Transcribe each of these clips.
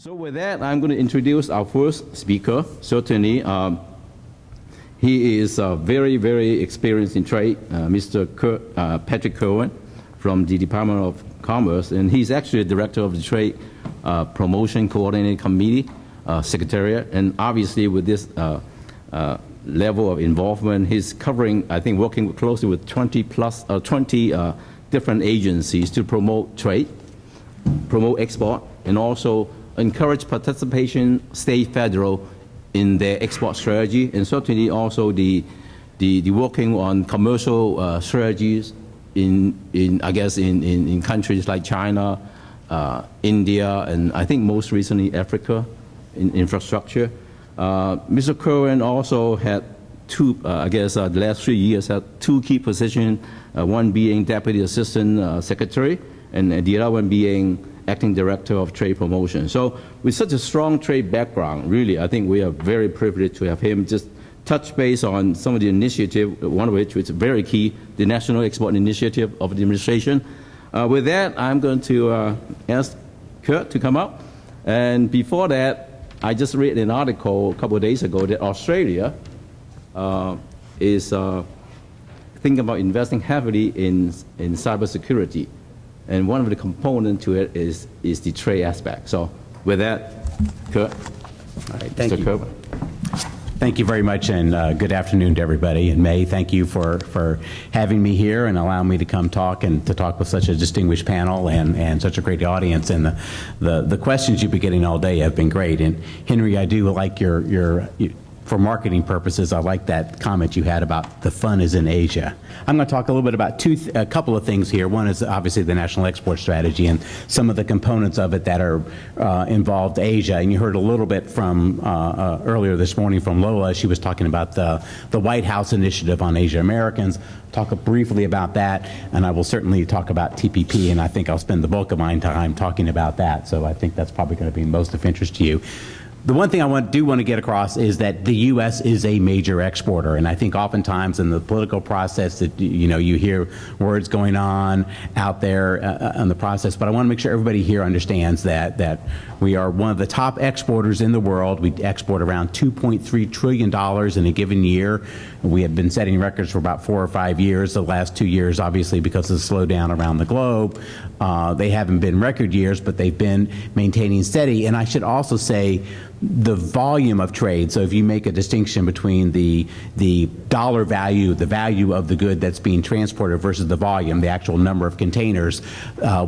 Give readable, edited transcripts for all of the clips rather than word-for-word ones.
So with that, I'm going to introduce our first speaker. Certainly, he is very, very experienced in trade, Mr. Patrick Cohen from the Department of Commerce, and he's actually the director of the Trade Promotion Coordinating Committee, Secretariat, and obviously with this level of involvement, he's covering, I think, working closely with 20 different agencies to promote trade, promote export, and also encourage participation, state, federal, in their export strategy, and certainly also the working on commercial strategies in countries like China, India, and I think most recently Africa in infrastructure. Mr. Cohen also had the last 3 years had two key positions, one being Deputy Assistant Secretary, and the other one being Acting Director of Trade Promotion. So with such a strong trade background, really, I think we are very privileged to have him just touch base on some of the initiative, one of which is very key, the National Export Initiative of the administration. With that, I'm going to ask Kurt to come up. And before that, I just read an article a couple of days ago that Australia is thinking about investing heavily in cybersecurity. And one of the components to it is the trade aspect. So with that, Kurt. All right, thank you. Thank you very much, and good afternoon to everybody. And May, thank you for having me here and allowing me to come talk and to talk with such a distinguished panel and such a great audience. And the questions you've been getting all day have been great. And Henry, I do like for marketing purposes, I like that comment you had about the fun is in Asia. I'm going to talk a little bit about a couple of things here. One is obviously the national export strategy and some of the components of it that are involved Asia. And you heard a little bit from earlier this morning from Lola. She was talking about the White House initiative on Asian Americans. Talk briefly about that, and I will certainly talk about TPP, and I think I'll spend the bulk of my time talking about that. So I think that's probably going to be most of interest to you. The one thing I do want to get across is that the U.S. is a major exporter, and I think oftentimes in the political process that you hear words going on out there on the process, but I want to make sure everybody here understands that we are one of the top exporters in the world. We export around $2.3 trillion in a given year. We have been setting records for about 4 or 5 years. The last 2 years, obviously, because of the slowdown around the globe, they haven't been record years, but they've been maintaining steady. And I should also say the volume of trade. So if you make a distinction between the dollar value, the value of the good that's being transported versus the volume, the actual number of containers,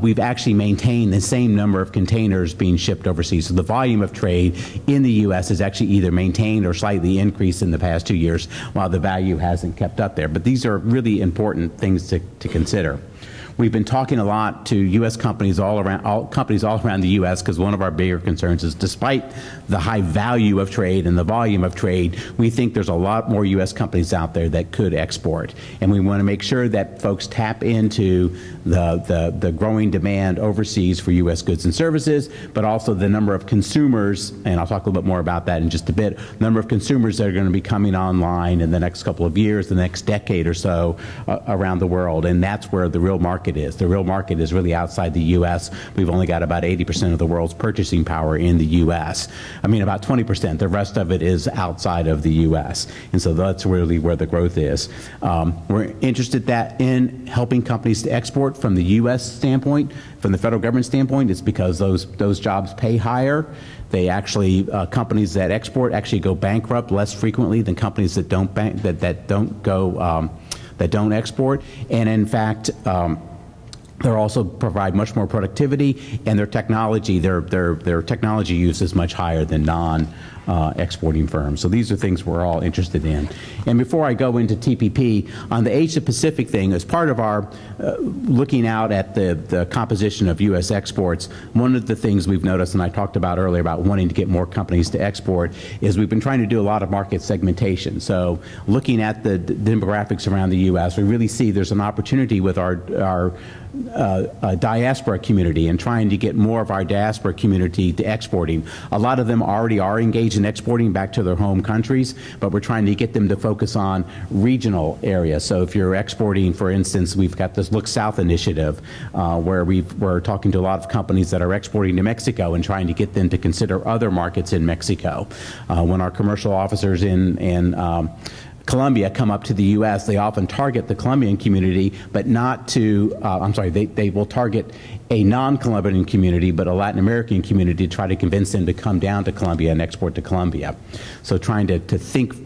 we've actually maintained the same number of containers being shipped overseas. So the volume of trade in the U.S. has actually either maintained or slightly increased in the past 2 years, while the value hasn't kept up there. But these are really important things to consider. We've been talking a lot to U.S. companies all around the U.S. because one of our bigger concerns is, despite the high value of trade and the volume of trade, we think there's a lot more U.S. companies out there that could export, and we want to make sure that folks tap into the growing demand overseas for U.S. goods and services, but also the number of consumers, and I'll talk a little bit more about that in just a bit, number of consumers that are going to be coming online in the next couple of years, the next decade or so around the world, and that's where the real market is. The real market is really outside the U.S. We've only got about 80% of the world's purchasing power in the U.S. I mean, about 20%. The rest of it is outside of the U.S. And so that's really where the growth is. We're interested in helping companies to export from the U.S. standpoint, from the federal government standpoint. It's because those jobs pay higher. They actually, companies that export actually go bankrupt less frequently than companies that don't export. And in fact, they also provide much more productivity, and their technology use is much higher than exporting firms. So these are things we're all interested in. And before I go into TPP, on the Asia Pacific thing, as part of our looking out at the composition of U.S. exports, one of the things we've noticed, and I talked about earlier about wanting to get more companies to export, is we've been trying to do a lot of market segmentation. So looking at the demographics around the U.S., we really see there's an opportunity with our diaspora community and trying to get more of our diaspora community to exporting. A lot of them already are engaged in exporting back to their home countries, but we're trying to get them to focus on regional areas. So if you're exporting, for instance, we've got this Look South initiative where we're talking to a lot of companies that are exporting to Mexico and trying to get them to consider other markets in Mexico. When our commercial officers in Colombia come up to the U.S., they often target the Colombian community, but not to, they will target a non-Colombian community, but a Latin American community to try to convince them to come down to Colombia and export to Colombia. So trying to think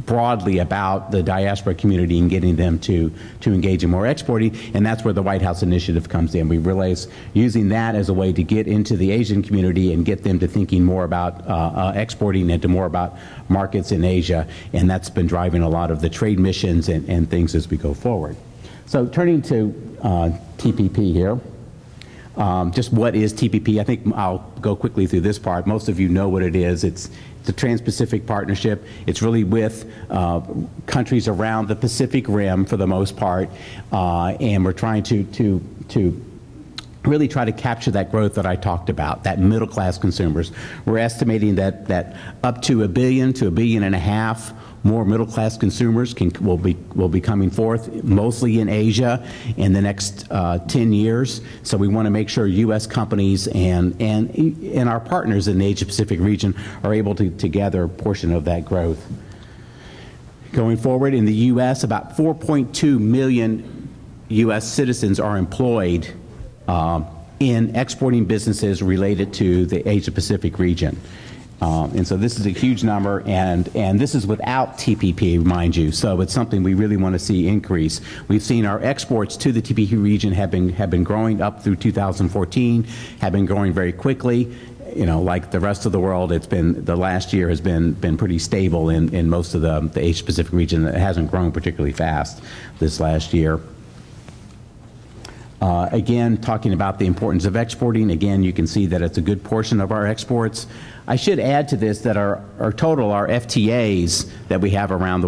broadly about the diaspora community and getting them to engage in more exporting, and that's where the White House initiative comes in. We realize using that as a way to get into the Asian community and get them to thinking more about exporting and to more about markets in Asia, and that's been driving a lot of the trade missions and things as we go forward. So turning to TPP here. Just what is TPP? I think I'll go quickly through this part. Most of you know what it is. It's the Trans-Pacific Partnership. It's really with countries around the Pacific Rim for the most part, and we're trying to really try to capture that growth that I talked about, that middle-class consumers. We're estimating that up to 1 billion to 1.5 billion more middle-class consumers will be coming forth, mostly in Asia, in the next 10 years. So we want to make sure U.S. companies and our partners in the Asia-Pacific region are able to gather a portion of that growth. Going forward, in the U.S., about 4.2 million U.S. citizens are employed in exporting businesses related to the Asia-Pacific region. And so this is a huge number, and this is without TPP, mind you. So it's something we really want to see increase. We've seen our exports to the TPP region have been growing up through 2014, have been growing very quickly. You know, like the rest of the world, it's been, the last year has been pretty stable in most of the Asia Pacific region. It hasn't grown particularly fast this last year. Again, talking about the importance of exporting, again, you can see that it's a good portion of our exports. I should add to this that our FTAs that we have around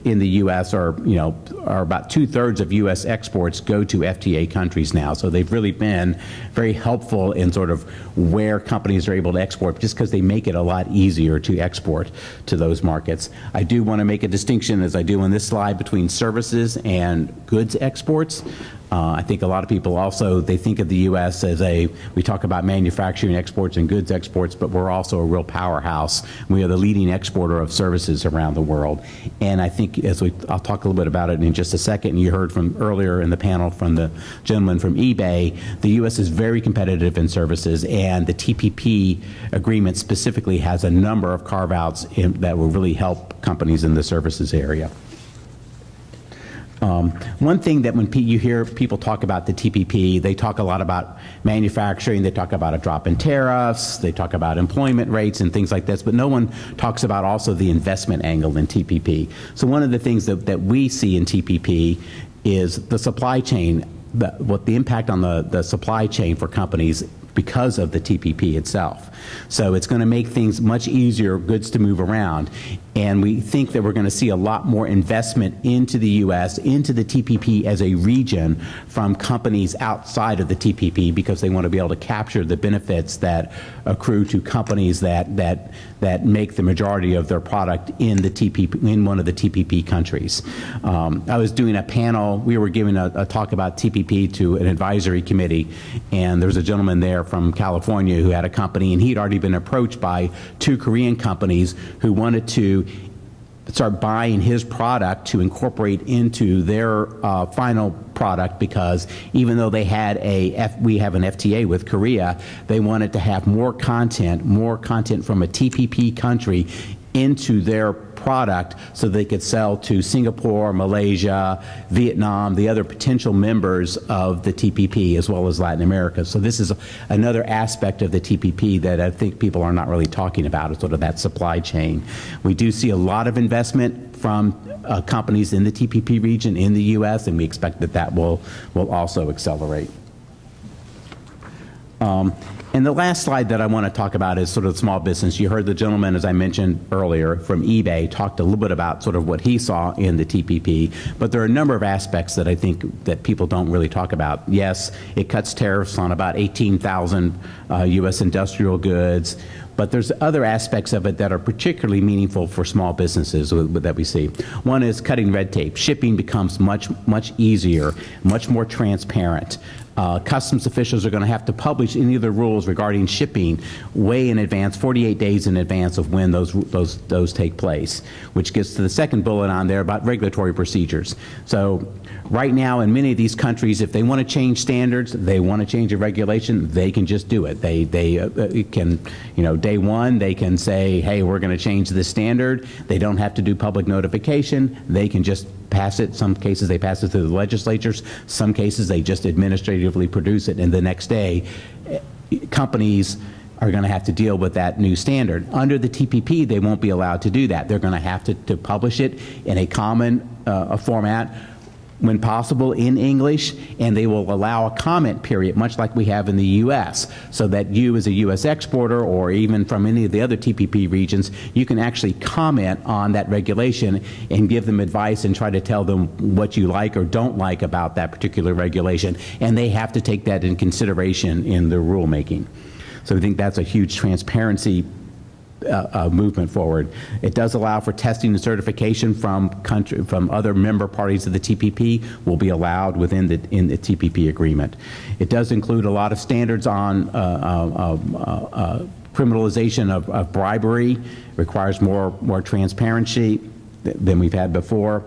in the U.S. are about 2/3 of U.S. exports go to FTA countries now. So they've really been very helpful in sort of where companies are able to export, just because they make it a lot easier to export to those markets. I do want to make a distinction, as I do on this slide, between services and goods exports. I think a lot of people also, they think of the U.S. as we talk about manufacturing exports and goods exports, but we're also a real powerhouse. We are the leading exporter of services around the world. And I think, I'll talk a little bit about it in just a second, you heard from earlier in the panel from the gentleman from eBay, the U.S. is very competitive in services, and the TPP agreement specifically has a number of carve-outs that will really help companies in the services area. One thing that when you hear people talk about the TPP, they talk a lot about manufacturing, they talk about a drop in tariffs, they talk about employment rates and things like this, but no one talks about also the investment angle in TPP. So one of the things that we see in TPP is the supply chain, what the impact on the supply chain for companies because of the TPP itself. So it's going to make things much easier, goods to move around. And we think that we're going to see a lot more investment into the U.S., into the TPP as a region from companies outside of the TPP, because they want to be able to capture the benefits that accrue to companies that make the majority of their product in the TPP, in one of the TPP countries. I was doing a panel, we were giving a talk about TPP to an advisory committee, and there was a gentleman there from California who had a company, and he'd already been approached by 2 Korean companies who wanted to start buying his product to incorporate into their final product, because even though we have an FTA with Korea, they wanted to have more content from a TPP country into their product so they could sell to Singapore, Malaysia, Vietnam, the other potential members of the TPP, as well as Latin America. So this is another aspect of the TPP that I think people are not really talking about, is sort of that supply chain. We do see a lot of investment from companies in the TPP region in the U.S., and we expect that will also accelerate. And the last slide that I want to talk about is sort of small business. You heard the gentleman, as I mentioned earlier, from eBay talked a little bit about sort of what he saw in the TPP, but there are a number of aspects that I think that people don't really talk about. Yes, it cuts tariffs on about 18,000 U.S. industrial goods. But there's other aspects of it that are particularly meaningful for small businesses that we see. One is cutting red tape. Shipping becomes much easier, much more transparent. Customs officials are going to have to publish any of the rules regarding shipping way in advance, 48 days in advance of when those take place, which gets to the second bullet on there about regulatory procedures. So right now in many of these countries, if they want to change standards, they want to change a regulation, they can just do it. They can, day one, they can say, hey, we're going to change this standard. They don't have to do public notification. They can just pass it. Some cases they pass it through the legislatures. Some cases they just administratively produce it, and the next day companies are going to have to deal with that new standard. Under the TPP, they won't be allowed to do that. They're going to have to publish it in a common format, when possible in English, and they will allow a comment period, much like we have in the U.S., so that you as a U.S. exporter or even from any of the other TPP regions, you can actually comment on that regulation and give them advice and try to tell them what you like or don't like about that particular regulation, and they have to take that in consideration in their rulemaking. So I think that's a huge transparency movement forward. It does allow for testing and certification from other member parties of the TPP will be allowed in the TPP agreement. It does include a lot of standards on criminalization of bribery. Requires more transparency than we've had before.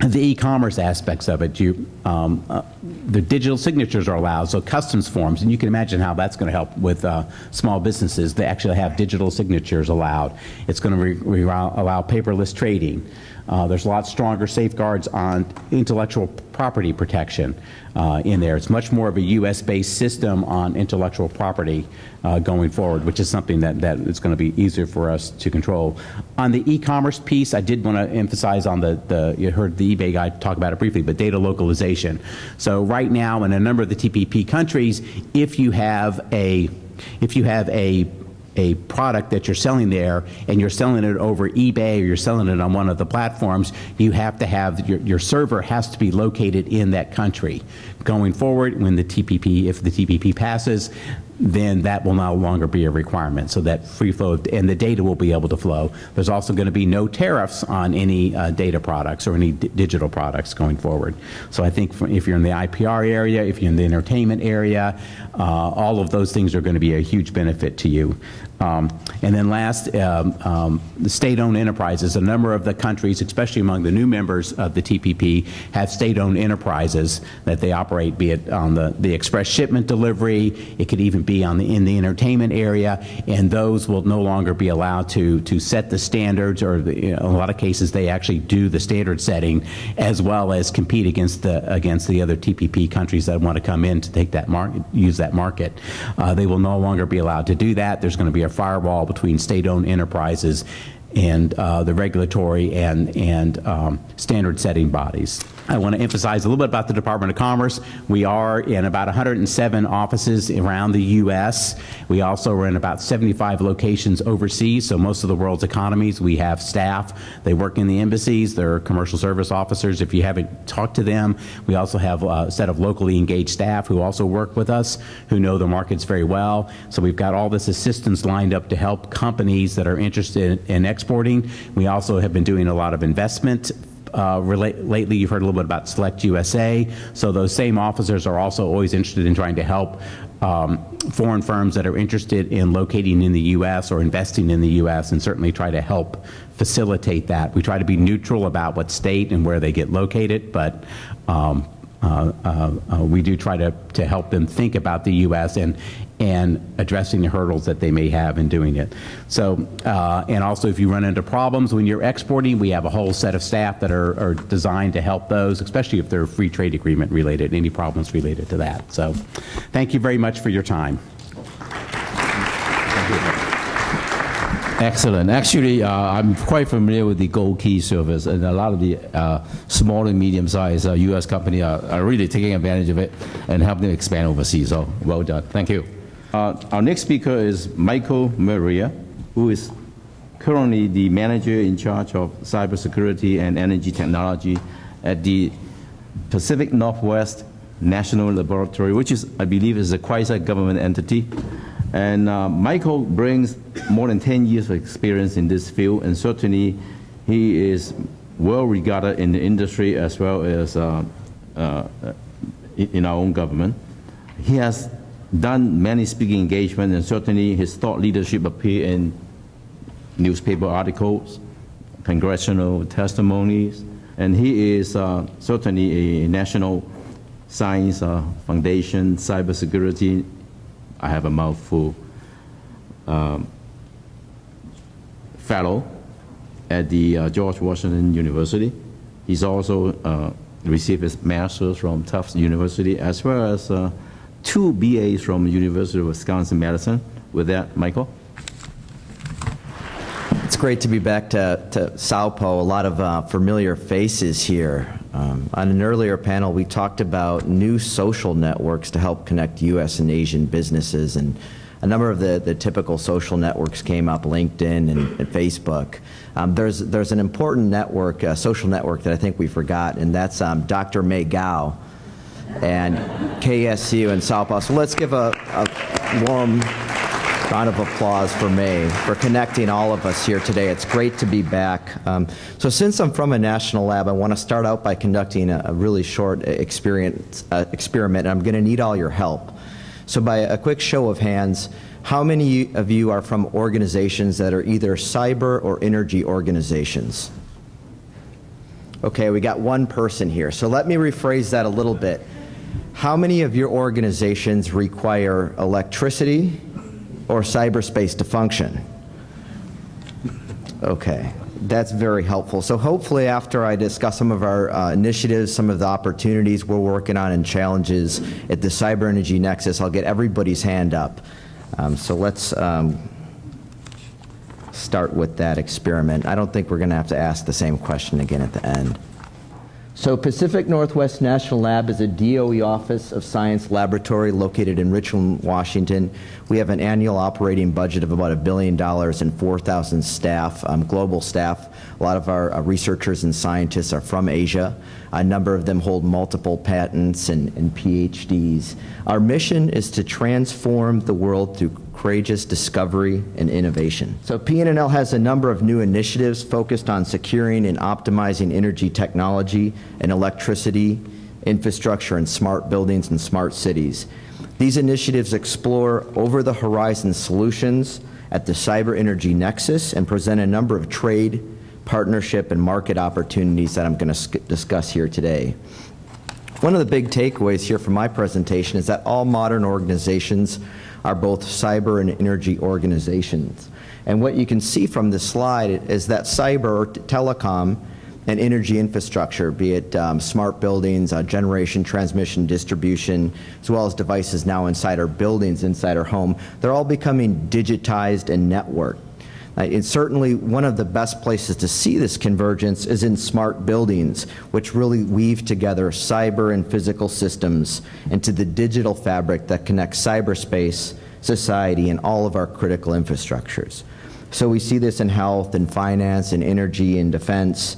The e-commerce aspects of it, the digital signatures are allowed, so customs forms, and you can imagine how that's going to help with small businesses. They actually have digital signatures allowed. It's going to allow paperless trading. There's a lot stronger safeguards on intellectual property protection in there. It's much more of a U.S.-based system on intellectual property going forward, which is something that is going to be easier for us to control. On the e-commerce piece, I did want to emphasize on you heard the eBay guy talk about it briefly, but data localization. So right now in a number of the TPP countries, if you have a product that you're selling there and you're selling it over eBay or you're selling it on one of the platforms, you have to have your server has to be located in that country. Going forward, when if the TPP passes, then that will no longer be a requirement. So that free flow and the data will be able to flow. There's also going to be no tariffs on any data products or any digital products going forward. So I think if you're in the IPR area, if you're in the entertainment area, all of those things are going to be a huge benefit to you. And then last, the state-owned enterprises. A number of the countries, especially among the new members of the TPP, have state-owned enterprises that they operate, be it on the express shipment delivery, it could even be in the entertainment area, and those will no longer be allowed to set the standards, or in a lot of cases they actually do the standard setting as well as compete against the other TPP countries that want to come in to take that market, use that market. They will no longer be allowed to do that. There's going to be a firewall between state-owned enterprises and the regulatory and standard setting bodies. I want to emphasize a little bit about the Department of Commerce. We are in about 107 offices around the U.S. We also are in about 75 locations overseas, so most of the world's economies. We have staff. They work in the embassies. They're commercial service officers. If you haven't talked to them, we also have a set of locally engaged staff who also work with us, who know the markets very well. So we've got all this assistance lined up to help companies that are interested in exporting. We also have been doing a lot of investment. Lately, you've heard a little bit about Select USA. So those same officers are also always interested in trying to help foreign firms that are interested in locating in the U.S. or investing in the U.S. and certainly try to help facilitate that. We try to be neutral about what state and where they get located, but we do try to help them think about the U.S. and addressing the hurdles that they may have in doing it. So, and also if you run into problems when you're exporting, we have a whole set of staff that are designed to help those, especially if they're free trade agreement related, any problems related to that. So, thank you very much for your time. Excellent. Actually, I'm quite familiar with the Gold Key service, and a lot of the small and medium-sized U.S. companies are really taking advantage of it and helping them expand overseas. So, well done. Thank you. Our next speaker is Mylrea, who is currently the manager in charge of cybersecurity and energy technology at the Pacific Northwest National Laboratory, which is, I believe, is a quasi-government entity. And Michael brings more than 10 years of experience in this field, and certainly he is well regarded in the industry as well as in our own government. He has done many speaking engagements, and certainly his thought leadership appear in newspaper articles, congressional testimonies, and he is certainly a National Science Foundation cybersecurity, I have a mouthful, fellow at the George Washington University. He's also received his master's from Tufts University, as well as 2 BAs from the University of Wisconsin-Madison. With that, Michael. It's great to be back to SAUPO. A lot of familiar faces here. On an earlier panel, we talked about new social networks to help connect U.S. and Asian businesses, and a number of the typical social networks came up, LinkedIn and Facebook. There's an important network, social network that I think we forgot, and that's Dr. May Gao and KSU and SAUPO. So let's give a warm round of applause for May for connecting all of us here today. It's great to be back. So since I'm from a national lab, I want to start out by conducting a really short experiment, and I'm going to need all your help. So by a quick show of hands, how many of you are from organizations that are either cyber or energy organizations? Okay, we got one person here. So let me rephrase that a little bit. How many of your organizations require electricity or cyberspace to function? Okay, that's very helpful. So hopefully after I discuss some of our initiatives, some of the opportunities we're working on and challenges at the Cyber Energy Nexus, I'll get everybody's hand up. So let's start with that experiment. I don't think we're going to have to ask the same question again at the end. So Pacific Northwest National Lab is a DOE Office of Science laboratory located in Richland, Washington. We have an annual operating budget of about $1 billion and 4,000 staff, global staff. A lot of our researchers and scientists are from Asia. A number of them hold multiple patents and PhDs. Our mission is to transform the world through courageous discovery and innovation. So PNNL has a number of new initiatives focused on securing and optimizing energy technology and electricity, infrastructure, and smart buildings and smart cities. These initiatives explore over-the-horizon solutions at the Cyber Energy Nexus and present a number of trade, partnership, and market opportunities that I'm going to discuss here today. One of the big takeaways here from my presentation is that all modern organizations are both cyber and energy organizations. And what you can see from this slide is that cyber, or telecom, and energy infrastructure, be it smart buildings, generation, transmission, distribution, as well as devices now inside our buildings, inside our home, they're all becoming digitized and networked. And certainly one of the best places to see this convergence is in smart buildings, which really weave together cyber and physical systems into the digital fabric that connects cyberspace, society, and all of our critical infrastructures. So we see this in health and finance and energy and defense.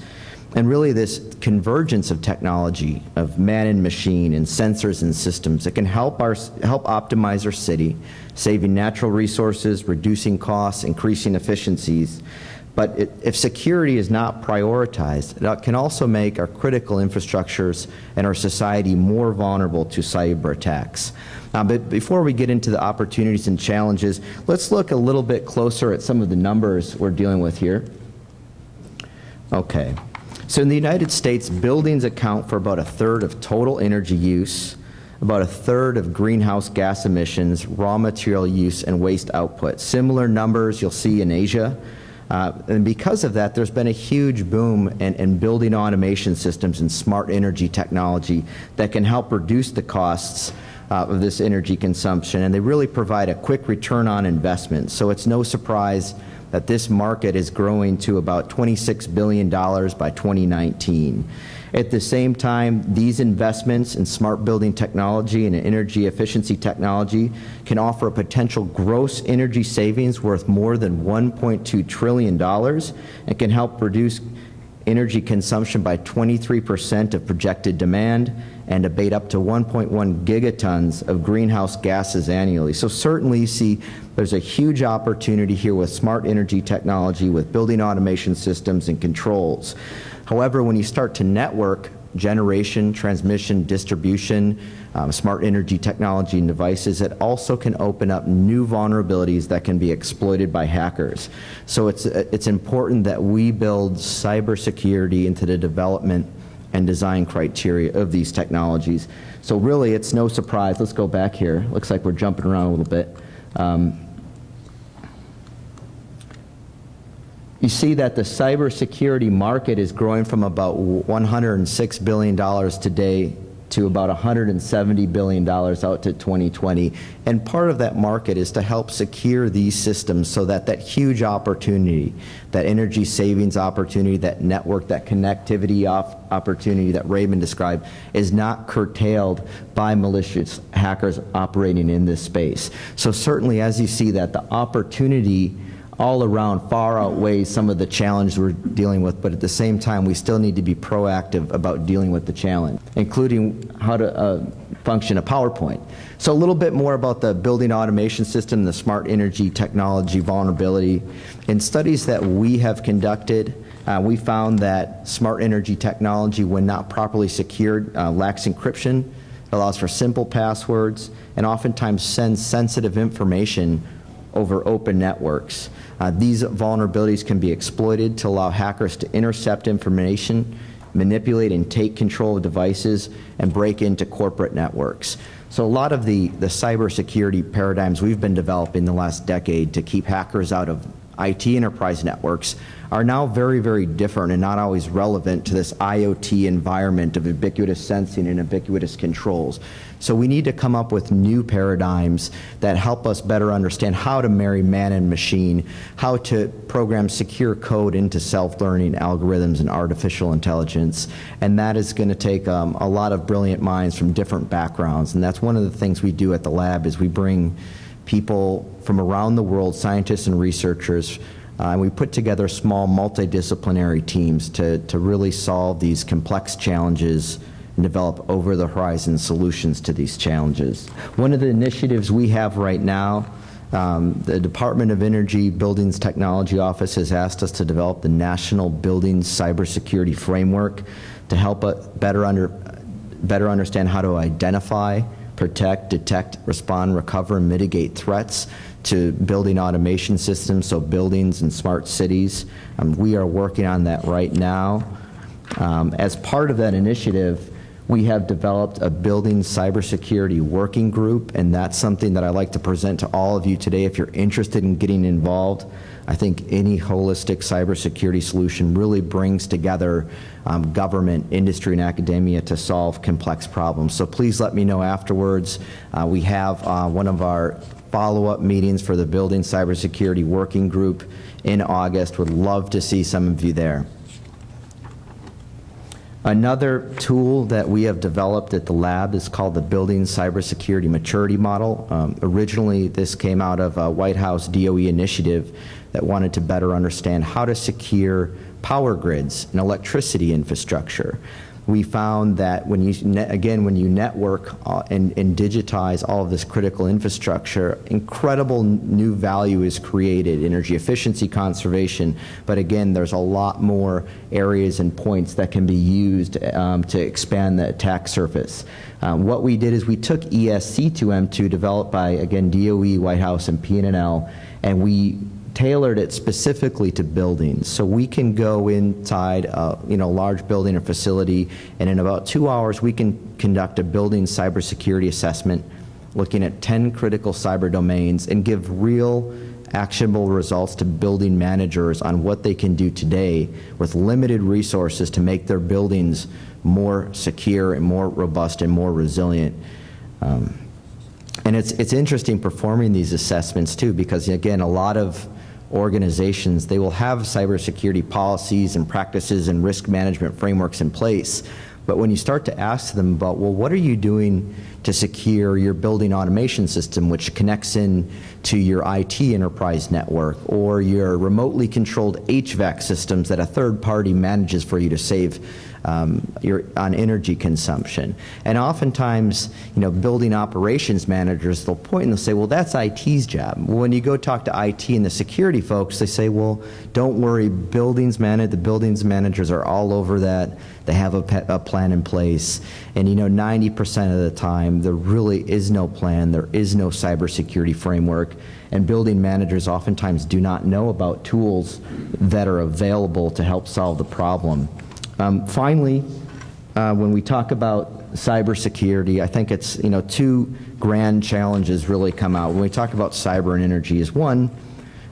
And really this convergence of technology, of man and machine and sensors and systems that can help optimize our city, saving natural resources, reducing costs, increasing efficiencies. But if security is not prioritized, it can also make our critical infrastructures and our society more vulnerable to cyber attacks. But before we get into the opportunities and challenges, let's look a little bit closer at some of the numbers we're dealing with here. Okay. So in the United States, buildings account for about 1/3 of total energy use, about 1/3 of greenhouse gas emissions, raw material use, and waste output. Similar numbers you'll see in Asia. And because of that, there's been a huge boom in building automation systems and smart energy technology that can help reduce the costs of this energy consumption, and they really provide a quick return on investment. So it's no surprise that this market is growing to about $26 billion by 2019. At the same time, these investments in smart building technology and energy efficiency technology can offer a potential gross energy savings worth more than $1.2 trillion and can help reduce energy consumption by 23% of projected demand and abate up to 1.1 gigatons of greenhouse gases annually. So certainly you see there's a huge opportunity here with smart energy technology, with building automation systems and controls. However, when you start to network generation, transmission, distribution, smart energy technology and devices, it also can open up new vulnerabilities that can be exploited by hackers. So it's important that we build cybersecurity into the development and design criteria of these technologies. So really, it's no surprise. Let's go back here. Looks like we're jumping around a little bit. You see that the cybersecurity market is growing from about $106 billion today to about $170 billion out to 2020. And part of that market is to help secure these systems so that that huge opportunity, that energy savings opportunity, that network, that connectivity opportunity that Raymond described, is not curtailed by malicious hackers operating in this space. So certainly, as you see that, the opportunity all around far outweighs some of the challenges we're dealing with, but at the same time, we still need to be proactive about dealing with the challenge, including how to function a PowerPoint. So a little bit more about the building automation system, the smart energy technology vulnerability. In studies that we have conducted, we found that smart energy technology, when not properly secured, lacks encryption, allows for simple passwords, and oftentimes sends sensitive information over open networks. These vulnerabilities can be exploited to allow hackers to intercept information, manipulate and take control of devices, and break into corporate networks. So a lot of the cybersecurity paradigms we've been developing the last decade to keep hackers out of IT enterprise networks are now very, very different and not always relevant to this IoT environment of ubiquitous sensing and ubiquitous controls. So we need to come up with new paradigms that help us better understand how to marry man and machine, how to program secure code into self-learning algorithms and artificial intelligence. And that is going to take a lot of brilliant minds from different backgrounds. And that's one of the things we do at the lab, is we bring people from around the world, scientists and researchers, and we put together small multidisciplinary teams to really solve these complex challenges and develop over-the-horizon solutions to these challenges. One of the initiatives we have right now, the Department of Energy Buildings Technology Office has asked us to develop the National Buildings Cybersecurity Framework to help better understand how to identify, protect, detect, respond, recover, and mitigate threats to building automation systems, so buildings and smart cities. We are working on that right now. As part of that initiative, we have developed a building cybersecurity working group, and that's something that I'd like to present to all of you today. If you're interested in getting involved, I think any holistic cybersecurity solution really brings together government, industry, and academia to solve complex problems. So please let me know afterwards. We have one of our follow-up meetings for the Building Cybersecurity Working Group in August. Would love to see some of you there. Another tool that we have developed at the lab is called the Building Cybersecurity Maturity Model. Originally, this came out of a White House DOE initiative that wanted to better understand how to secure power grids and electricity infrastructure. We found that when you network and digitize all of this critical infrastructure, incredible new value is created, energy efficiency, conservation, but again, there's a lot more areas and points that can be used to expand the attack surface. What we did is we took ESC2M2, developed by, again, DOE, White House, and PNNL, and we tailored it specifically to buildings. So we can go inside a large building or facility, and in about 2 hours we can conduct a building cybersecurity assessment looking at 10 critical cyber domains and give real actionable results to building managers on what they can do today with limited resources to make their buildings more secure and more robust and more resilient. And it's interesting performing these assessments too, because again, a lot of organizations, they will have cybersecurity policies and practices and risk management frameworks in place. But when you start to ask them about, well, what are you doing to secure your building automation system, which connects in to your IT enterprise network or your remotely controlled HVAC systems that a third party manages for you to save on energy consumption. And oftentimes, building operations managers, they'll point and they'll say, well, that's IT's job. When you go talk to IT and the security folks, they say, well, don't worry, the buildings managers are all over that. They have a plan in place. And 90% of the time, there really is no plan. There is no cybersecurity framework. And building managers oftentimes do not know about tools that are available to help solve the problem. Finally, when we talk about cybersecurity, I think it's, two grand challenges really come out. When we talk about cyber and energy is one,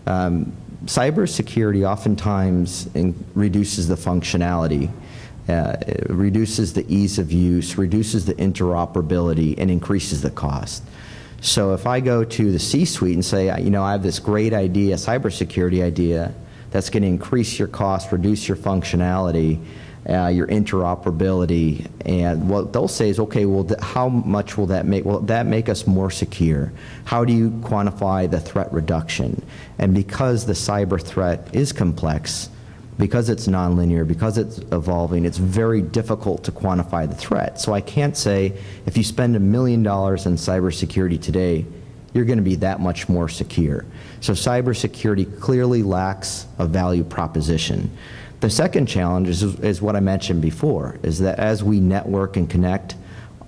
cybersecurity oftentimes reduces the functionality, reduces the ease of use, reduces the interoperability, and increases the cost. So if I go to the C-suite and say, I have this great idea, cybersecurity idea, that's going to increase your cost, reduce your functionality, your interoperability, and what they'll say is, okay, well, how much will that make? Will that make us more secure? How do you quantify the threat reduction? And because the cyber threat is complex, because it's nonlinear, because it's evolving, it's very difficult to quantify the threat. So I can't say, if you spend $1 million on cybersecurity today, you're going to be that much more secure. So cybersecurity clearly lacks a value proposition. The second challenge is what I mentioned before, is that as we network and connect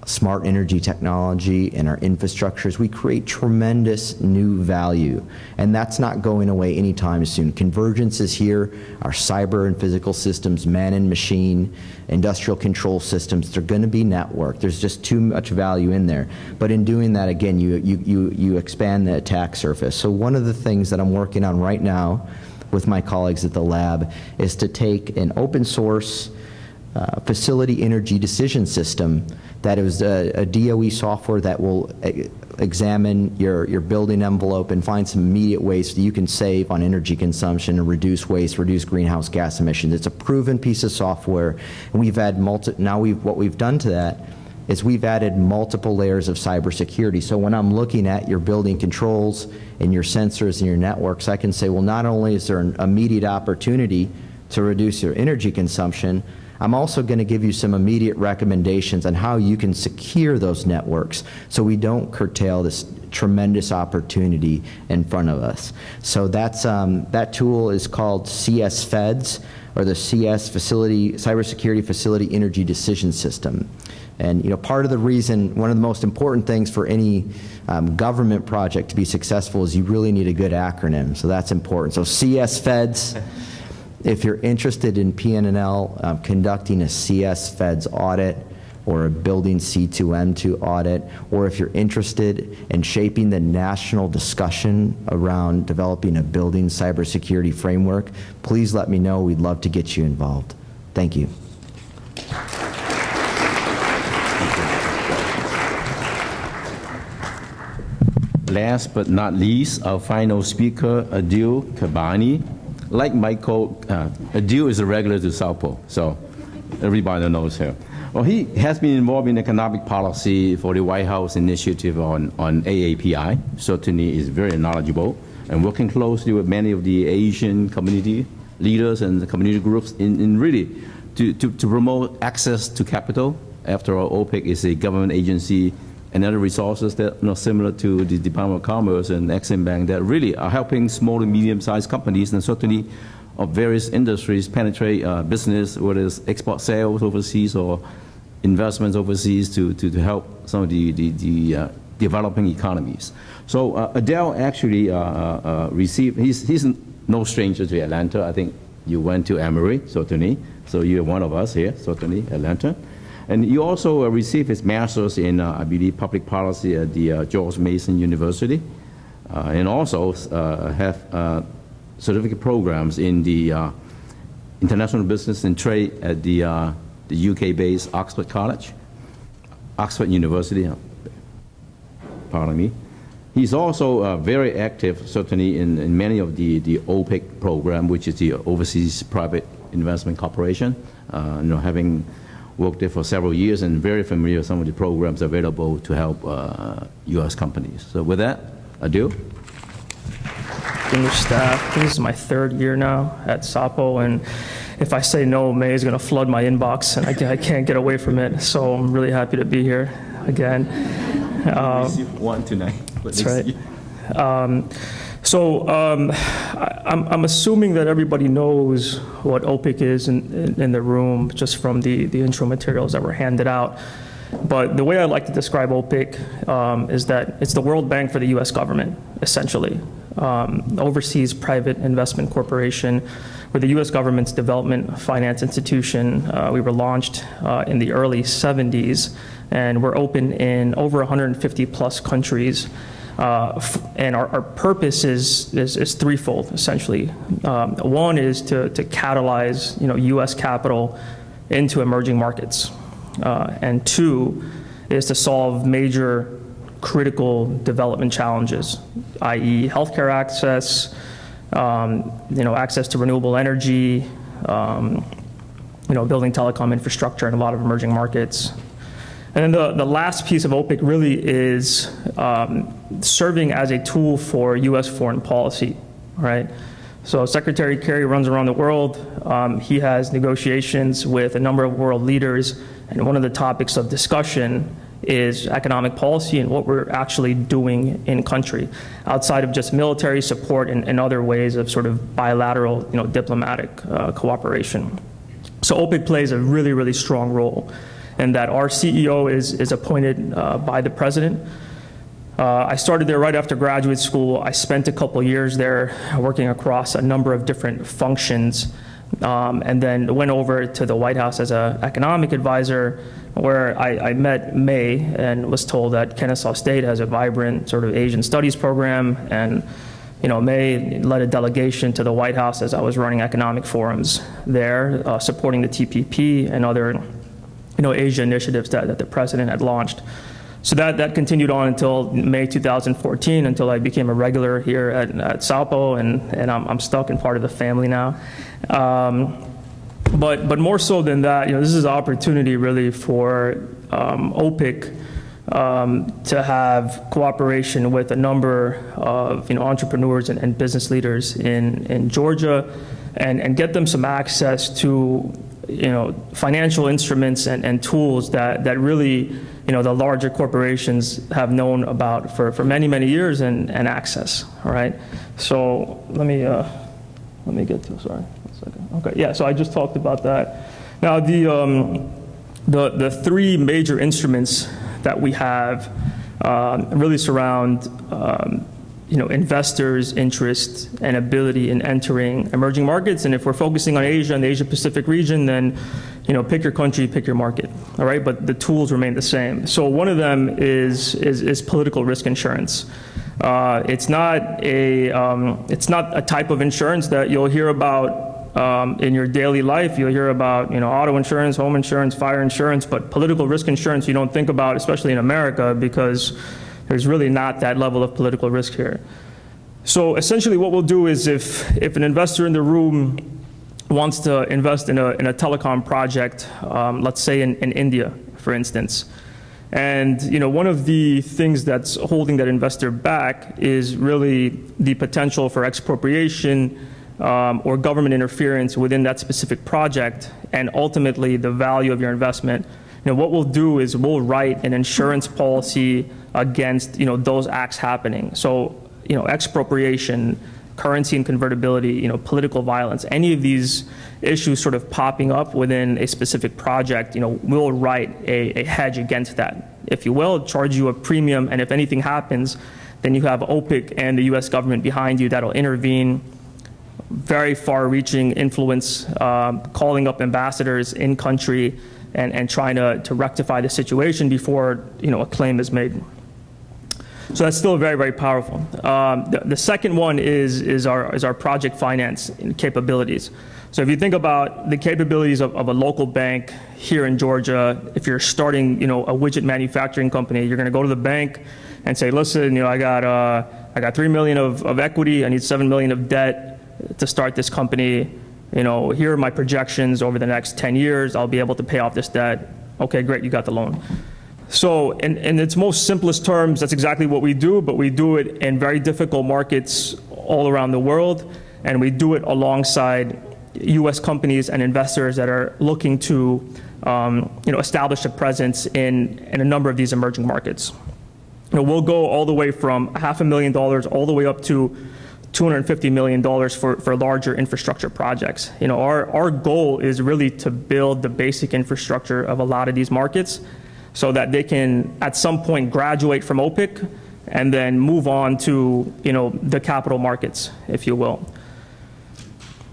smart energy technology and our infrastructures, we create tremendous new value. And that's not going away anytime soon. Convergence is here. Our cyber and physical systems, man and machine, industrial control systems, they're going to be networked. There's just too much value in there. But in doing that, again, you expand the attack surface. So one of the things that I'm working on right now with my colleagues at the lab is to take an open source facility energy decision system that is a DOE software that will examine your building envelope and find some immediate ways that you can save on energy consumption and reduce waste, reduce greenhouse gas emissions. It's a proven piece of software, and we've had what we've done to that is we've added multiple layers of cybersecurity. So when I'm looking at your building controls and your sensors and your networks, I can say, well, not only is there an immediate opportunity to reduce your energy consumption, I'm also going to give you some immediate recommendations on how you can secure those networks so we don't curtail this tremendous opportunity in front of us. So that's, that tool is called CS Feds, or the CS Cybersecurity Facility Energy Decision System. And part of the reason, one of the most important things for any government project to be successful is you really need a good acronym. So that's important. So CS Feds. If you're interested in PNNL conducting a CS Feds audit or a building C2M2 audit, or if you're interested in shaping the national discussion around developing a building cybersecurity framework, please let me know. We'd love to get you involved. Thank you. Last but not least, our final speaker, Adil Kabani. Like Michael, Adil is a regular to SAUPO, so everybody knows him. Well, he has been involved in economic policy for the White House initiative on AAPI. Certainly is very knowledgeable and working closely with many of the Asian community leaders and the community groups in really to promote access to capital. After all, OPIC is a government agency and other resources that are similar to the Department of Commerce and Exim Bank that really are helping small and medium-sized companies and certainly of various industries penetrate business, whether it's export sales overseas or investments overseas to help some of the developing economies. So Adil actually received, he's no stranger to Atlanta. I think you went to Emory, certainly. So you're one of us here, certainly, Atlanta. And you also received his master's in, I believe, public policy at the George Mason University, and also have certificate programs in the international business and trade at the UK-based Oxford College, Oxford University, pardon me. He's also very active, certainly, in many of the OPIC program, which is the Overseas Private Investment Corporation, having worked there for several years and very familiar with some of the programs available to help U.S. companies. So with that, Adil. distinguished staff. I think this is my 3rd year now at SAUPO, and if I say no, May is going to flood my inbox, and I can't get away from it. So I'm really happy to be here again. Received one tonight. That's right. I'm assuming that everybody knows what OPIC is in the room, just from the intro materials that were handed out. But the way I like to describe OPIC is that it's the World Bank for the U.S. government, essentially. Overseas Private Investment Corporation. We're the U.S. government's development finance institution. We were launched in the early 70s, and we're open in over 150 plus countries. And our purpose is threefold, essentially. One is to catalyze, U.S. capital into emerging markets. And 2 is to solve major critical development challenges, i.e. healthcare access, access to renewable energy, building telecom infrastructure in a lot of emerging markets. And then the last piece of OPIC really is serving as a tool for U.S. foreign policy, right? So Secretary Kerry runs around the world. He has negotiations with a number of world leaders, and one of the topics of discussion is economic policy and what we're actually doing in country, outside of just military support and other ways of sort of bilateral, diplomatic cooperation. So OPIC plays a really, really strong role in that. Our CEO is appointed by the president. I started there right after graduate school. I spent a couple years there working across a number of different functions, and then went over to the White House as an economic advisor, where I met May and was told that Kennesaw State has a vibrant sort of Asian studies program, and May led a delegation to the White House as I was running economic forums there, supporting the TPP and other Asia initiatives that the president had launched. So that continued on until May 2014, until I became a regular here at SAUPO, and I'm stuck and part of the family now. But more so than that, this is an opportunity really for OPIC to have cooperation with a number of entrepreneurs and business leaders in Georgia, and get them some access to financial instruments and tools that really the larger corporations have known about for many, many years and access. All right. So let me get to, sorry, 1 second. Okay, yeah, so I just talked about that. Now the 3 major instruments that we have really surround investors' interest and ability in entering emerging markets. And if we're focusing on Asia and the Asia Pacific region, then pick your country, pick your market. All right, but the tools remain the same. So one of them is political risk insurance. It's not a type of insurance that you'll hear about in your daily life. You'll hear about auto insurance, home insurance, fire insurance, but political risk insurance you don't think about, especially in America, because there's really not that level of political risk here. So essentially what we'll do is if an investor in the room wants to invest in a telecom project, let's say in India, for instance, and one of the things that's holding that investor back is really the potential for expropriation or government interference within that specific project, and ultimately the value of your investment. What we'll do is we'll write an insurance policy against those acts happening. So expropriation, currency and convertibility, political violence, any of these issues sort of popping up within a specific project, we'll write a hedge against that, if you will, charge you a premium, and if anything happens, then you have OPIC and the U.S. government behind you that'll intervene. Very far-reaching influence, calling up ambassadors in country and trying to rectify the situation before a claim is made. So that's still very, very powerful. The second one is our project finance capabilities. So if you think about the capabilities of a local bank here in Georgia, if you're starting a widget manufacturing company, you're going to go to the bank and say, listen, I got $3 million of equity, I need $7 million of debt to start this company. Here are my projections over the next 10 years. I'll be able to pay off this debt. Okay, great, you got the loan. So in its most simplest terms, that's exactly what we do, but we do it in very difficult markets all around the world, and we do it alongside U.S. companies and investors that are looking to establish a presence in a number of these emerging markets. We'll go all the way from $500,000 all the way up to $250 million for larger infrastructure projects. Our goal is really to build the basic infrastructure of a lot of these markets so that they can at some point graduate from OPIC and then move on to the capital markets, if you will.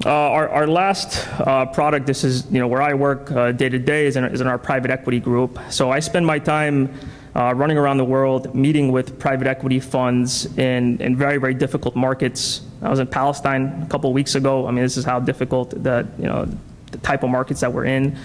Our last product, this is where I work day to day, is in our private equity group. So I spend my time running around the world, meeting with private equity funds in very, very difficult markets. I was in Palestine a couple of weeks ago. I mean, this is how difficult the type of markets that we're in.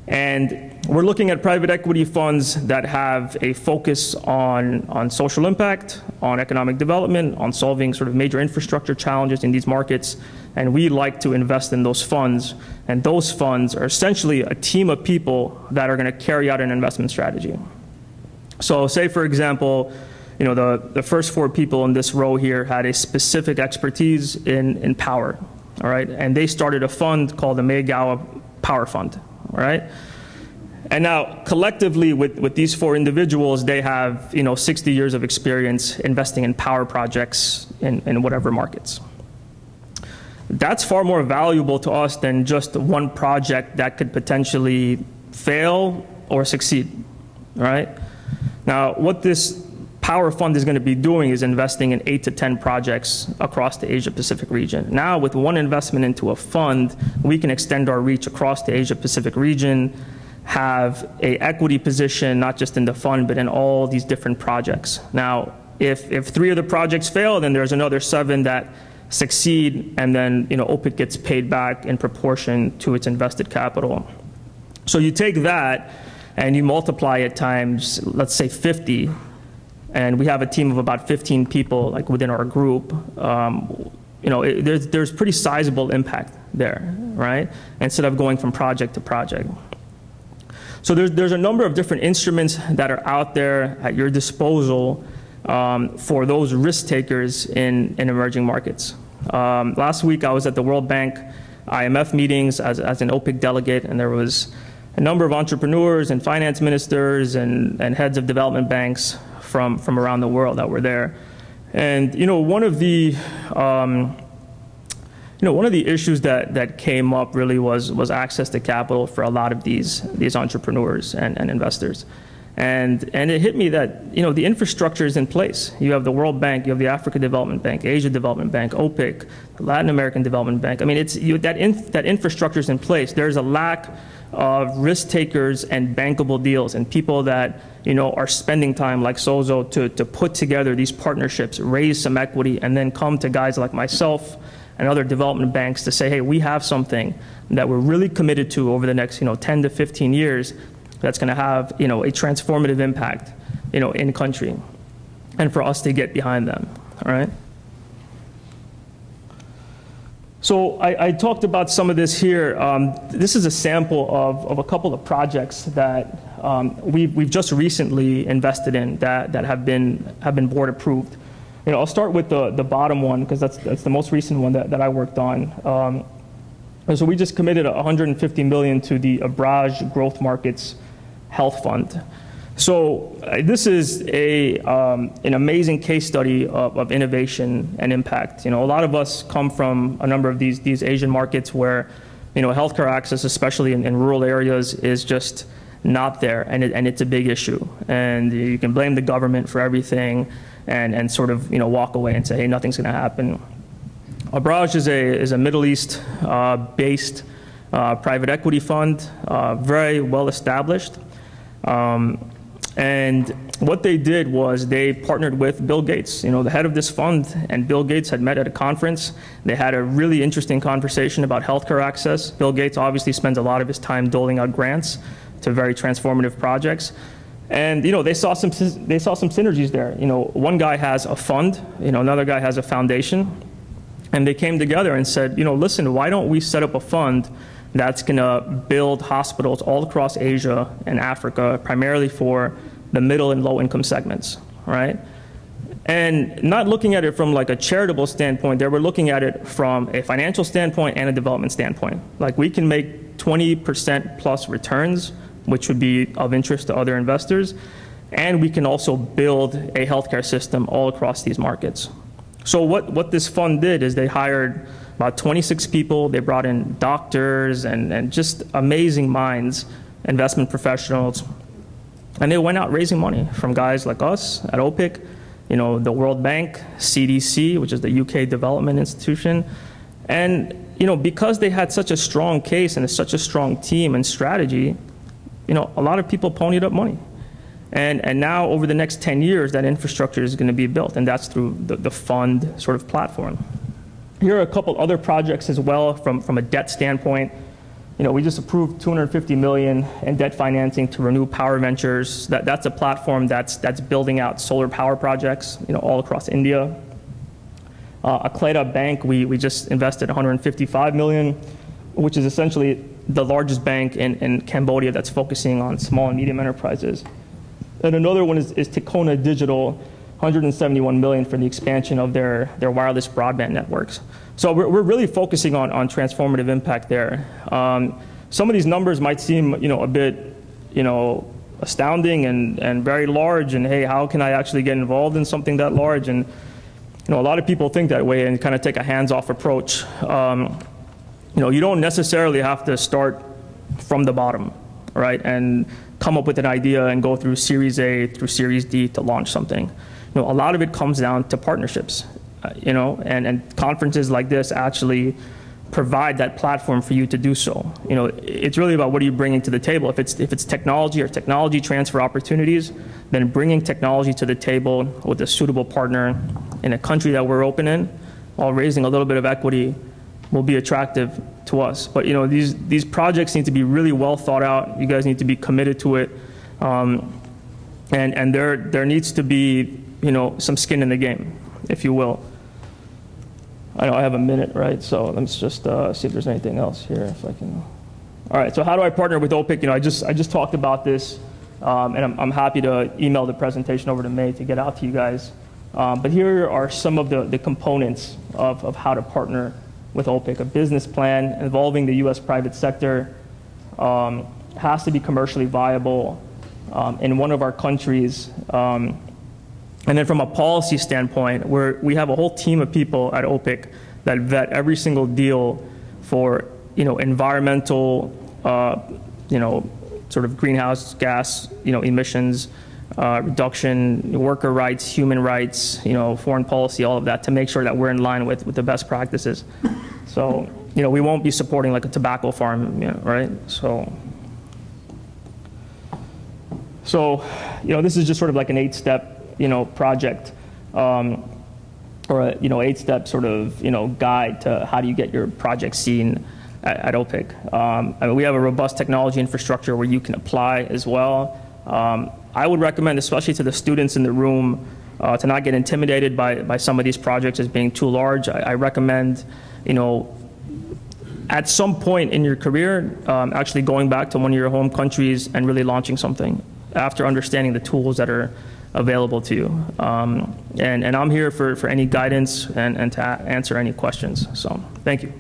And we're looking at private equity funds that have a focus on social impact, on economic development, on solving sort of major infrastructure challenges in these markets. And we like to invest in those funds. And those funds are essentially a team of people that are going to carry out an investment strategy. So say, for example, the first 4 people in this row here had a specific expertise in power, all right? And they started a fund called the Mylrea Power Fund, all right? And now, collectively, with these 4 individuals, they have 60 years of experience investing in power projects in whatever markets. That's far more valuable to us than just one project that could potentially fail or succeed, all right? Now, what this power fund is going to be doing is investing in 8 to 10 projects across the Asia-Pacific region. Now, with one investment into a fund, we can extend our reach across the Asia-Pacific region, have an equity position, not just in the fund, but in all these different projects. Now, if 3 of the projects fail, then there's another 7 that succeed, and then OPIC gets paid back in proportion to its invested capital. So you take that and you multiply it times, let's say 50, and we have a team of about 15 people like within our group. There's pretty sizable impact there, right? Instead of going from project to project. So there's a number of different instruments that are out there at your disposal for those risk takers in emerging markets. Last week I was at the World Bank IMF meetings as an OPIC delegate, and there was a number of entrepreneurs and finance ministers and heads of development banks from around the world that were there. And one of the issues that came up really was access to capital for a lot of these entrepreneurs and investors. And it hit me that the infrastructure is in place. You have the World Bank, you have the Africa Development Bank, Asia Development Bank, OPIC, the Latin American Development Bank. I mean, that infrastructure is in place. There's a lack of risk takers and bankable deals and people that are spending time like Sozo to put together these partnerships, raise some equity, and then come to guys like myself and other development banks to say, hey, we have something that we're really committed to over the next 10 to 15 years that's going to have a transformative impact in country, and for us to get behind them. All right. So I talked about some of this here. This is a sample of a couple of projects that we've just recently invested in that have been board approved. I'll start with the bottom one because that's the most recent one that I worked on. So we just committed $150 million to the Abraj Growth Markets Health Fund. So this is an amazing case study of innovation and impact. A lot of us come from a number of these Asian markets where healthcare access, especially in rural areas, is just not there, and it's a big issue. And you can blame the government for everything, and sort of walk away and say, hey, nothing's going to happen. Abraj is a Middle East based private equity fund, very well established. And what they did was they partnered with Bill Gates, the head of this fund, and Bill Gates had met at a conference. They had a really interesting conversation about healthcare access. Bill Gates obviously spends a lot of his time doling out grants to very transformative projects. And they saw some synergies there. One guy has a fund, another guy has a foundation, and they came together and said, listen, why don't we set up a fund that's going to build hospitals all across Asia and Africa, primarily for the middle and low income segments, right? And not looking at it from like a charitable standpoint, they were looking at it from a financial standpoint and a development standpoint. Like we can make 20% plus returns, which would be of interest to other investors. And we can also build a healthcare system all across these markets. So what this fund did is they hired about 26 people. They brought in doctors and just amazing minds, investment professionals. And they went out raising money from guys like us at OPIC, you know, the World Bank, CDC, which is the UK development institution. And, you know, because they had such a strong case and such a strong team and strategy, you know, a lot of people ponied up money. And now over the next 10 years, that infrastructure is going to be built, and that's through the fund sort of platform. Here are a couple other projects as well from a debt standpoint. You know, we just approved $250 million in debt financing to Renew Power Ventures. That's a platform that's building out solar power projects, you know, all across India. Akleda Bank, we just invested $155 million, which is essentially the largest bank in Cambodia that's focusing on small and medium enterprises. And another one is Tikona Digital, $171 million for the expansion of their wireless broadband networks. So we're really focusing on transformative impact there. Some of these numbers might seem, you know, a bit, you know, astounding and very large, and hey, how can I actually get involved in something that large? And, you know, a lot of people think that way and kind of take a hands-off approach. You know, you don't necessarily have to start from the bottom, right, and come up with an idea and go through Series A through Series D to launch something. You know, a lot of it comes down to partnerships, you know, and conferences like this actually provide that platform for you to do so. You know, it's really about what are you bringing to the table. If it's technology or technology transfer opportunities, then bringing technology to the table with a suitable partner in a country that we're open in, while raising a little bit of equity, will be attractive to us. But, you know, these projects need to be really well thought out. You guys need to be committed to it, and there needs to be, you know, some skin in the game, if you will. I know I have a minute, right? So let's just see if there's anything else here, if I can. All right. So how do I partner with OPIC? You know, I just talked about this, and I'm happy to email the presentation over to May to get out to you guys. But here are some of the components of how to partner with OPIC. A business plan involving the U.S. private sector, has to be commercially viable in one of our countries. And then from a policy standpoint, we have a whole team of people at OPIC that vet every single deal for, you know, environmental, you know, sort of greenhouse gas, you know, emissions, reduction, worker rights, human rights, you know, foreign policy, all of that, to make sure that we're in line with the best practices. So, you know, we won't be supporting like a tobacco farm, you know, right? So, you know, this is just sort of like an 8-step, you know, project, or a, you know, 8-step sort of, you know, guide to how do you get your project seen at OPIC. I mean, we have a robust technology infrastructure where you can apply as well. I would recommend, especially to the students in the room, to not get intimidated by some of these projects as being too large. I recommend, you know, at some point in your career, actually going back to one of your home countries and really launching something after understanding the tools that are available to you. And I'm here for any guidance and to answer any questions. So thank you.